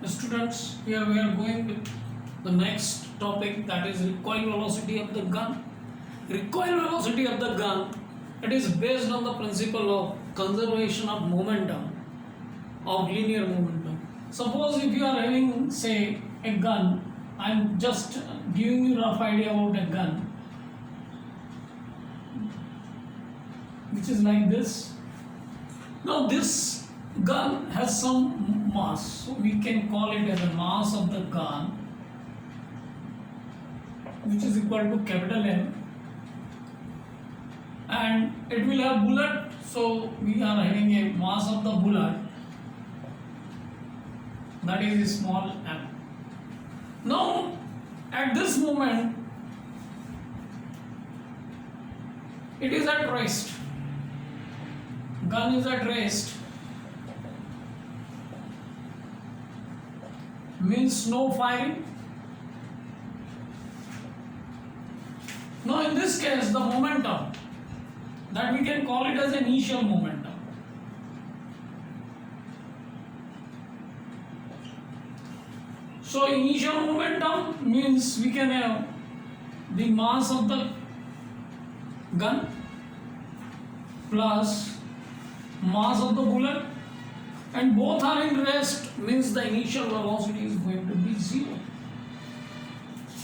Students, here we are going with the next topic, that is recoil velocity of the gun. Recoil velocity of the gun, it is based on the principle of conservation of momentum, of linear momentum. Suppose if you are having, say, a gun, I am just giving you a rough idea about a gun, which is like this. Now this gun has some mass, so we can call it as the mass of the gun, which is equal to capital M, and it will have bullet, so we are having a mass of the bullet, that is small m. Now at this moment it is at rest, gun is at rest, means no firing. Now in this case the momentum, that we can call it as initial momentum. So initial momentum means we can have the mass of the gun plus mass of the bullet, and both are in rest, means the initial velocity is going to be 0.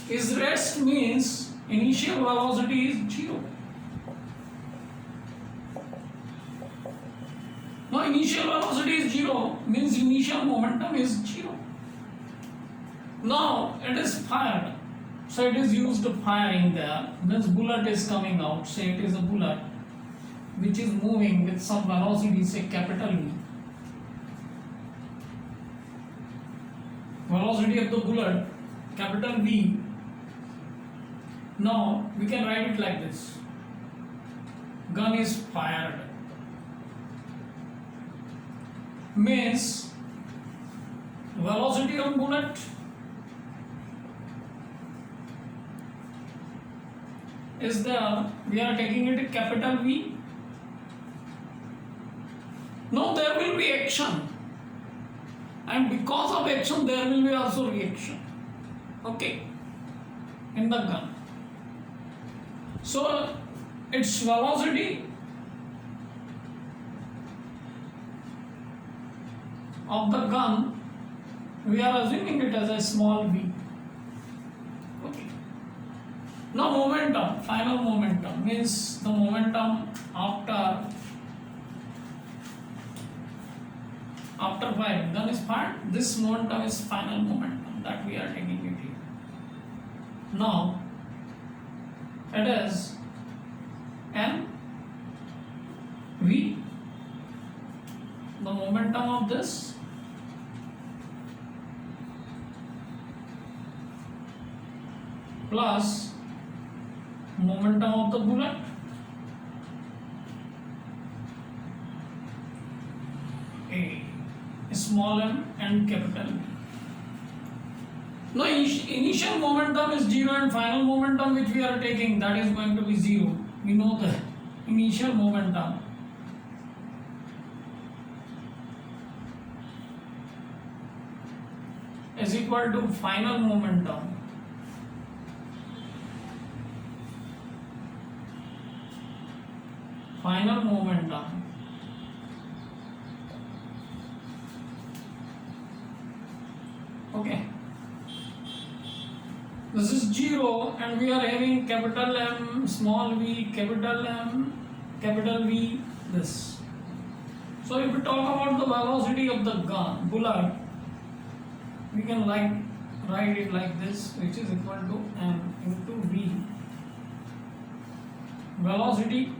Is rest means initial velocity is 0. Now initial velocity is 0 means initial momentum is 0. Now it is fired, so it is used firing there, means bullet is coming out, say it is a bullet which is moving with some velocity, say capital V. Velocity of the bullet, capital V. Now we can write it like this: gun is fired, means velocity of bullet is there, we are taking it capital V. Now there will be action, and because of action there will be also reaction, okay, in the gun. So its velocity of the gun, we are assuming it as a small v. Okay. Now momentum, final momentum, means the momentum after firing, gun is fired, this momentum is final momentum, that we are taking it here. Now it is m v, the momentum of this, plus momentum of the bullet, a small m and capital V. Now initial momentum is 0 and final momentum which we are taking, that is going to be 0. We know the initial momentum is equal to final momentum okay. This is 0 and we are having capital M, small v, capital M, capital V, this. So if we talk about the velocity of the gun, bullet, we can write it like this, which is equal to M into V. Velocity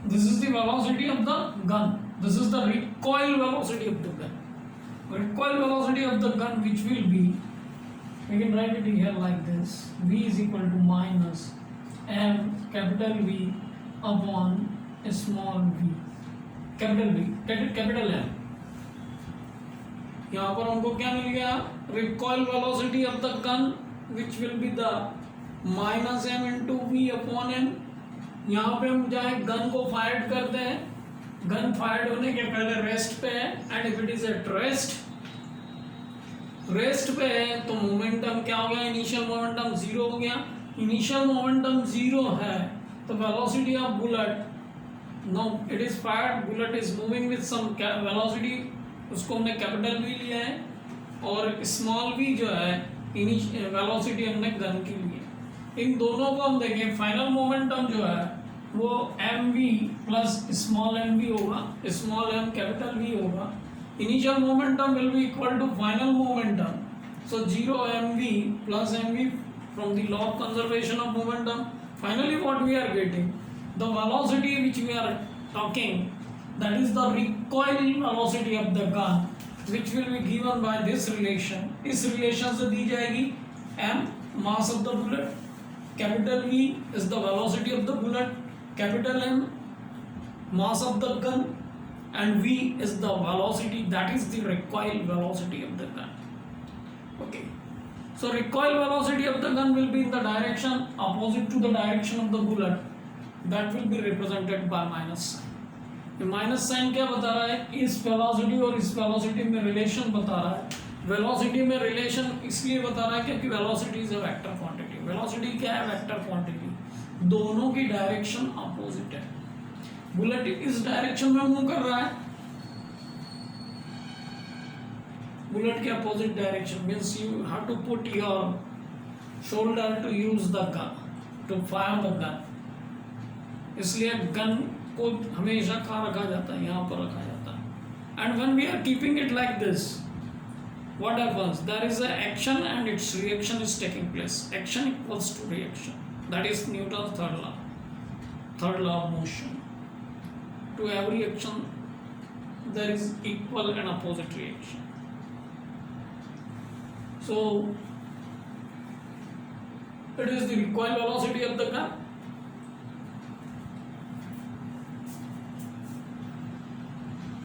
this is the velocity of the gun, this is the recoil velocity of the gun. Recoil velocity of the gun, which will be, we can write it here like this: V is equal to minus M capital V upon a small v, capital V, capital M. यहाँ पर हमको क्या मिल गया? Recoil velocity of the gun, which will be the minus M into V upon M. यहाँ पे हम चाहे gun को फायर करते हैं, गन फायर होने के पहले रेस्ट पे है, and if it is at rest पे है तो मोमेंटम क्या हो गया, इनिशियल मोमेंटम जीरो हो गया। इनिशियल मोमेंटम जीरो है तो velocity of bullet, no it is fired, bullet is moving with some velocity, उसको हमने कैपिटल वी लिया है, और स्मॉल वी जो है वेलोसिटी हमने गन की ली है। इन दोनों को हम देखें, फाइनल मोमेंटम जो है वो M V plus small M V होगा, स्मॉल एम कैपिटल वी होगा। Initial momentum will be equal to final momentum, so 0 mv plus mv from the law of conservation of momentum. Finally what we are getting, the velocity which we are talking, that is the recoil velocity of the gun, which will be given by this relation. इस relation से दी जाएगी m mass of the bullet, capital V is the velocity of the bullet, capital M mass of the gun, and V is the velocity, that is the recoil velocity of the gun. Okay, so recoil velocity of the gun will be in the direction opposite to the direction of the bullet, that will be represented by minus sign. ये minus sign क्या बता रहा है, इस velocity और इस velocity में relation बता रहा है। वेलोसिटी में रिलेशन इसलिए बता रहा है क्योंकि velocity is a vector quantity. Velocity क्या है, वेक्टर क्वांटिटी, दोनों की डायरेक्शन अपोजिट है। बुलेट इस डायरेक्शन में मूव कर रहा है, bullet के opposite direction means you have to put your shoulder to use the gun, to fire the gun, इसलिए गन को हमेशा कहाँ रखा जाता है, यहाँ पर रखा जाता है। and when we are keeping it like this, what happens, there is a action and its reaction is taking place, action equals to reaction, that is Newton's third law of motion. To every action there is equal and opposite reaction. So it is the recoil velocity